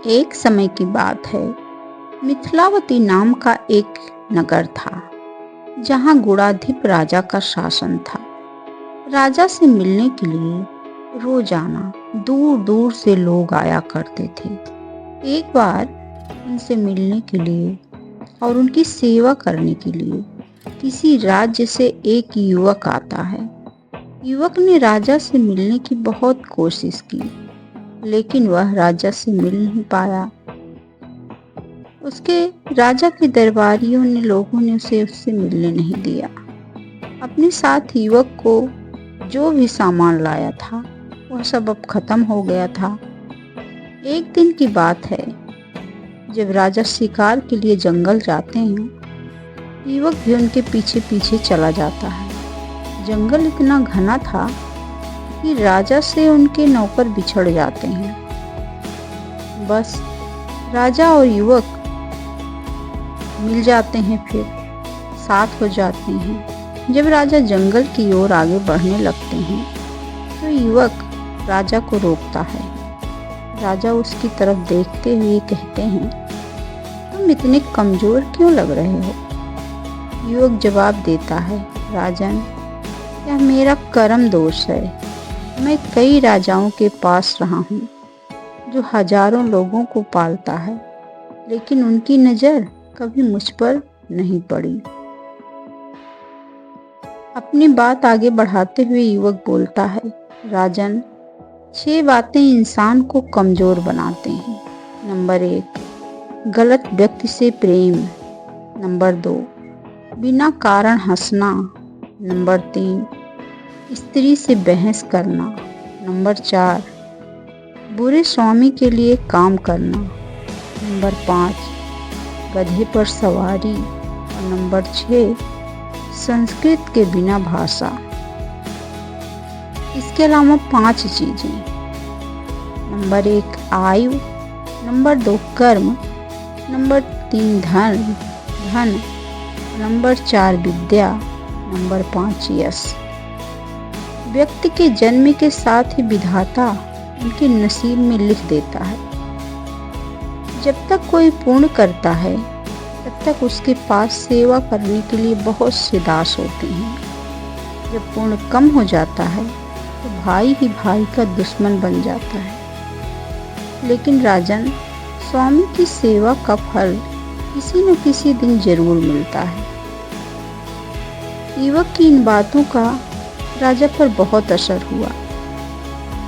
एक समय की बात है। मिथिलावती नाम का एक नगर था जहाँ गुणाधिप राजा का शासन था। राजा से मिलने के लिए रोजाना दूर दूर से लोग आया करते थे। एक बार उनसे मिलने के लिए और उनकी सेवा करने के लिए किसी राज्य से एक युवक आता है। युवक ने राजा से मिलने की बहुत कोशिश की, लेकिन वह राजा से मिल नहीं पाया। उसके राजा के दरबारियों ने लोगों ने उसे उससे मिलने नहीं दिया। अपने साथ युवक को जो भी सामान लाया था वह सब अब खत्म हो गया था। एक दिन की बात है, जब राजा शिकार के लिए जंगल जाते हैं, युवक भी उनके पीछे पीछे चला जाता है। जंगल इतना घना था कि राजा से उनके नौकर बिछड़ जाते हैं। बस राजा और युवक मिल जाते हैं, फिर साथ हो जाते हैं। जब राजा जंगल की ओर आगे बढ़ने लगते हैं तो युवक राजा को रोकता है। राजा उसकी तरफ देखते हुए कहते हैं, तुम इतने कमजोर क्यों लग रहे हो? युवक जवाब देता है, राजन, यह मेरा कर्म दोष है। मैं कई राजाओं के पास रहा हूँ जो हजारों लोगों को पालता है, लेकिन उनकी नजर कभी मुझ पर नहीं पड़ी। अपनी बात आगे बढ़ाते हुए युवक बोलता है, राजन, 6 बातें इंसान को कमजोर बनाते हैं। नंबर 1, गलत व्यक्ति से प्रेम। नंबर 2, बिना कारण हंसना। नंबर 3, स्त्री से बहस करना। नंबर 4, बुरे स्वामी के लिए काम करना। नंबर 5, गधे पर सवारी। और नंबर 6, संस्कृत के बिना भाषा। इसके अलावा 5 चीजें। नंबर 1 आयु, नंबर 2 कर्म, नंबर 3 धन, नंबर 4 विद्या, नंबर 5 यश। व्यक्ति के जन्म के साथ ही विधाता उनके नसीब में लिख देता है। जब तक कोई पुण्य करता है तब तक उसके पास सेवा करने के लिए बहुत से दास होते हैं। जब पुण्य कम हो जाता है तो भाई ही भाई का दुश्मन बन जाता है। लेकिन राजन, स्वामी की सेवा का फल किसी न किसी दिन जरूर मिलता है। युवक की इन बातों का राजा पर बहुत असर हुआ।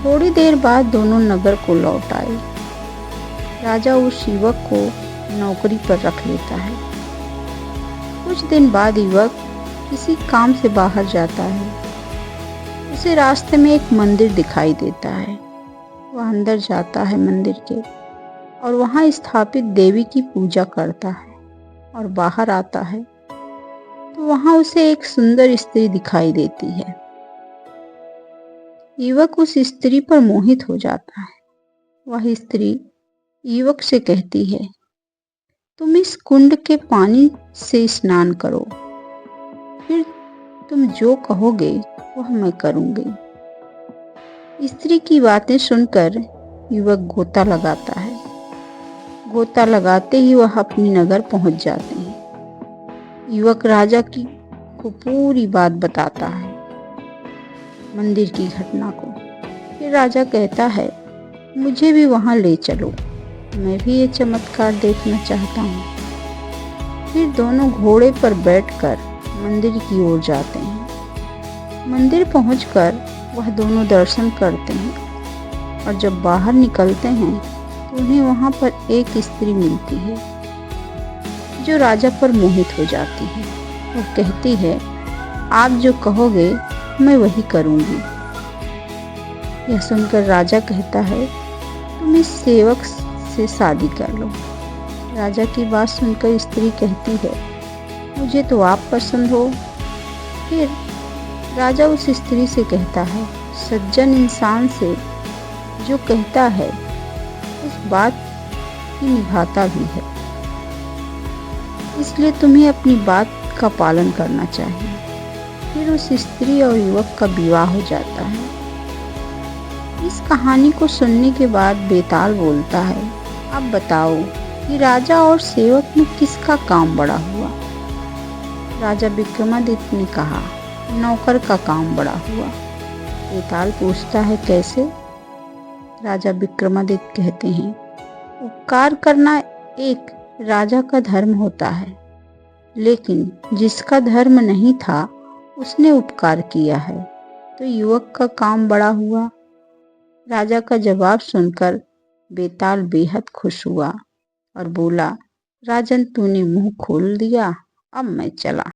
थोड़ी देर बाद दोनों नगर को लौट आए। राजा उस युवक को नौकरी पर रख लेता है। कुछ दिन बाद युवक किसी काम से बाहर जाता है। उसे रास्ते में एक मंदिर दिखाई देता है। वह अंदर जाता है मंदिर के और वहां स्थापित देवी की पूजा करता है और बाहर आता है तो वहां उसे एक सुंदर स्त्री दिखाई देती है। युवक उस स्त्री पर मोहित हो जाता है। वह स्त्री युवक से कहती है, तुम इस कुंड के पानी से स्नान करो, फिर तुम जो कहोगे वह मैं करूंगी। स्त्री की बातें सुनकर युवक गोता लगाता है। गोता लगाते ही वह अपने नगर पहुंच जाते हैं। युवक राजा को पूरी बात बताता है, मंदिर की घटना को। फिर राजा कहता है, मुझे भी वहां ले चलो, मैं भी ये चमत्कार देखना चाहता हूँ। फिर दोनों घोड़े पर बैठकर मंदिर की ओर जाते हैं। मंदिर पहुंचकर वह दोनों दर्शन करते हैं और जब बाहर निकलते हैं तो उन्हें वहां पर एक स्त्री मिलती है जो राजा पर मोहित हो जाती है। वह कहती है, आप जो कहोगे मैं वही करूंगी। यह सुनकर राजा कहता है, तुम इस सेवक से शादी कर लो। राजा की बात सुनकर स्त्री कहती है, मुझे तो आप पसंद हो। फिर राजा उस स्त्री से कहता है, सज्जन इंसान से जो कहता है उस बात की निभाता भी है, इसलिए तुम्हें अपनी बात का पालन करना चाहिए। फिर उस स्त्री और युवक का विवाह हो जाता है। इस कहानी को सुनने के बाद बेताल बोलता है, अब बताओ कि राजा और सेवक में किसका काम बड़ा हुआ। राजा विक्रमादित्य ने कहा, नौकर का काम बड़ा हुआ। बेताल पूछता है, कैसे? राजा विक्रमादित्य कहते हैं, उपकार करना एक राजा का धर्म होता है, लेकिन जिसका धर्म नहीं था उसने उपकार किया है, तो युवक का काम बड़ा हुआ। राजा का जवाब सुनकर बेताल बेहद खुश हुआ और बोला, राजन तूने मुंह खोल दिया, अब मैं चला।